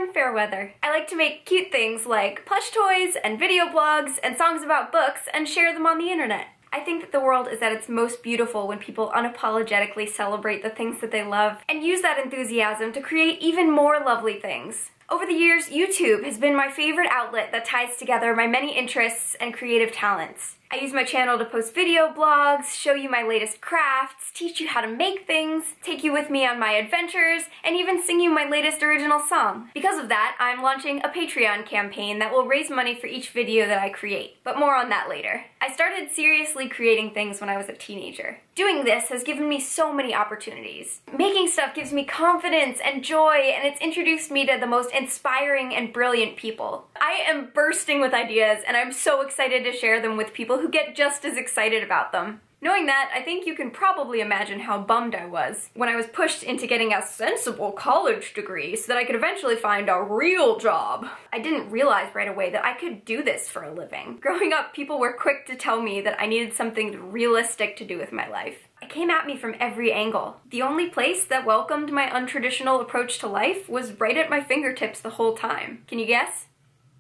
I'm Fairweather. I like to make cute things like plush toys and video blogs and songs about books and share them on the internet. I think that the world is at its most beautiful when people unapologetically celebrate the things that they love and use that enthusiasm to create even more lovely things. Over the years, YouTube has been my favorite outlet that ties together my many interests and creative talents. I use my channel to post video blogs, show you my latest crafts, teach you how to make things, take you with me on my adventures, and even sing you my latest original song. Because of that, I'm launching a Patreon campaign that will raise money for each video that I create, but more on that later. I started seriously creating things when I was a teenager. Doing this has given me so many opportunities. Making stuff gives me confidence and joy, and it's introduced me to the most inspiring and brilliant people. I am bursting with ideas, and I'm so excited to share them with people who get just as excited about them. Knowing that, I think you can probably imagine how bummed I was when I was pushed into getting a sensible college degree so that I could eventually find a real job. I didn't realize right away that I could do this for a living. Growing up, people were quick to tell me that I needed something realistic to do with my life. It came at me from every angle. The only place that welcomed my untraditional approach to life was right at my fingertips the whole time. Can you guess?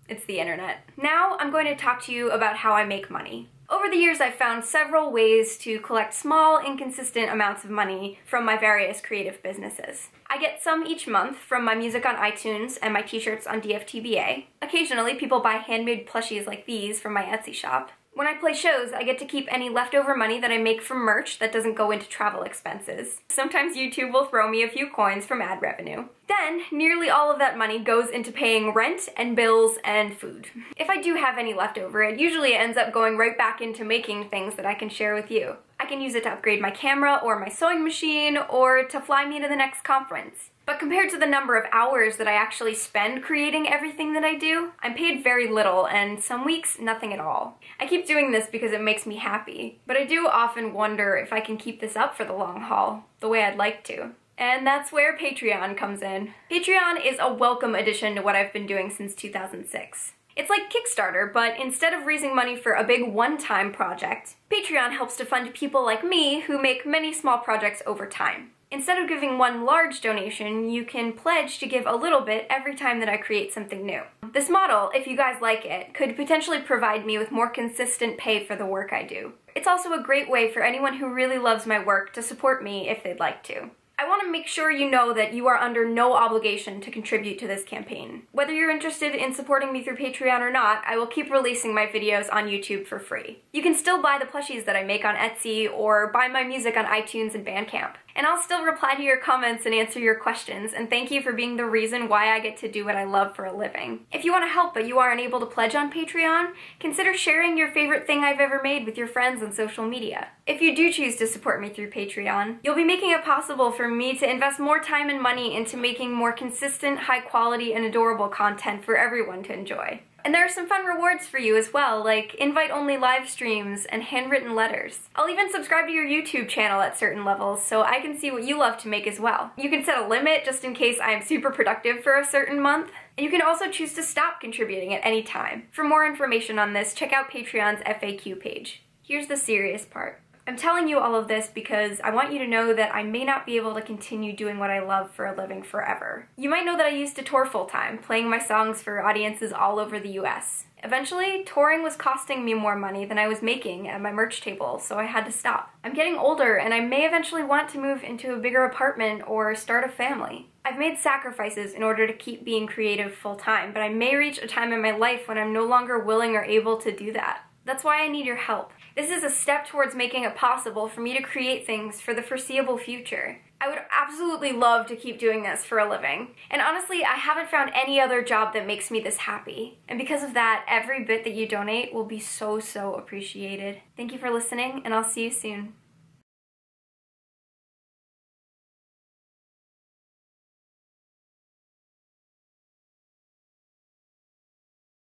It's the internet. Now I'm going to talk to you about how I make money. Over the years, I've found several ways to collect small, inconsistent amounts of money from my various creative businesses. I get some each month from my music on iTunes and my t-shirts on DFTBA. Occasionally, people buy handmade plushies like these from my Etsy shop. When I play shows, I get to keep any leftover money that I make from merch that doesn't go into travel expenses. Sometimes YouTube will throw me a few coins from ad revenue. Then, nearly all of that money goes into paying rent and bills and food. If I do have any leftover, it usually ends up going right back into making things that I can share with you. I can use it to upgrade my camera or my sewing machine or to fly me to the next conference. But compared to the number of hours that I actually spend creating everything that I do, I'm paid very little, and some weeks, nothing at all. I keep doing this because it makes me happy, but I do often wonder if I can keep this up for the long haul, the way I'd like to. And that's where Patreon comes in. Patreon is a welcome addition to what I've been doing since 2006. It's like Kickstarter, but instead of raising money for a big one-time project, Patreon helps to fund people like me who make many small projects over time. Instead of giving one large donation, you can pledge to give a little bit every time that I create something new. This model, if you guys like it, could potentially provide me with more consistent pay for the work I do. It's also a great way for anyone who really loves my work to support me if they'd like to. I want to make sure you know that you are under no obligation to contribute to this campaign. Whether you're interested in supporting me through Patreon or not, I will keep releasing my videos on YouTube for free. You can still buy the plushies that I make on Etsy or buy my music on iTunes and Bandcamp. And I'll still reply to your comments and answer your questions, and thank you for being the reason why I get to do what I love for a living. If you want to help but you aren't able to pledge on Patreon, consider sharing your favorite thing I've ever made with your friends on social media. If you do choose to support me through Patreon, you'll be making it possible for me to invest more time and money into making more consistent, high quality, and adorable content for everyone to enjoy. And there are some fun rewards for you as well, like invite-only live streams and handwritten letters. I'll even subscribe to your YouTube channel at certain levels so I can see what you love to make as well. You can set a limit just in case I'm super productive for a certain month. And you can also choose to stop contributing at any time. For more information on this, check out Patreon's FAQ page. Here's the serious part. I'm telling you all of this because I want you to know that I may not be able to continue doing what I love for a living forever. You might know that I used to tour full-time, playing my songs for audiences all over the US. Eventually, touring was costing me more money than I was making at my merch table, so I had to stop. I'm getting older, and I may eventually want to move into a bigger apartment or start a family. I've made sacrifices in order to keep being creative full-time, but I may reach a time in my life when I'm no longer willing or able to do that. That's why I need your help. This is a step towards making it possible for me to create things for the foreseeable future. I would absolutely love to keep doing this for a living. And honestly, I haven't found any other job that makes me this happy. And because of that, every bit that you donate will be so appreciated. Thank you for listening, and I'll see you soon.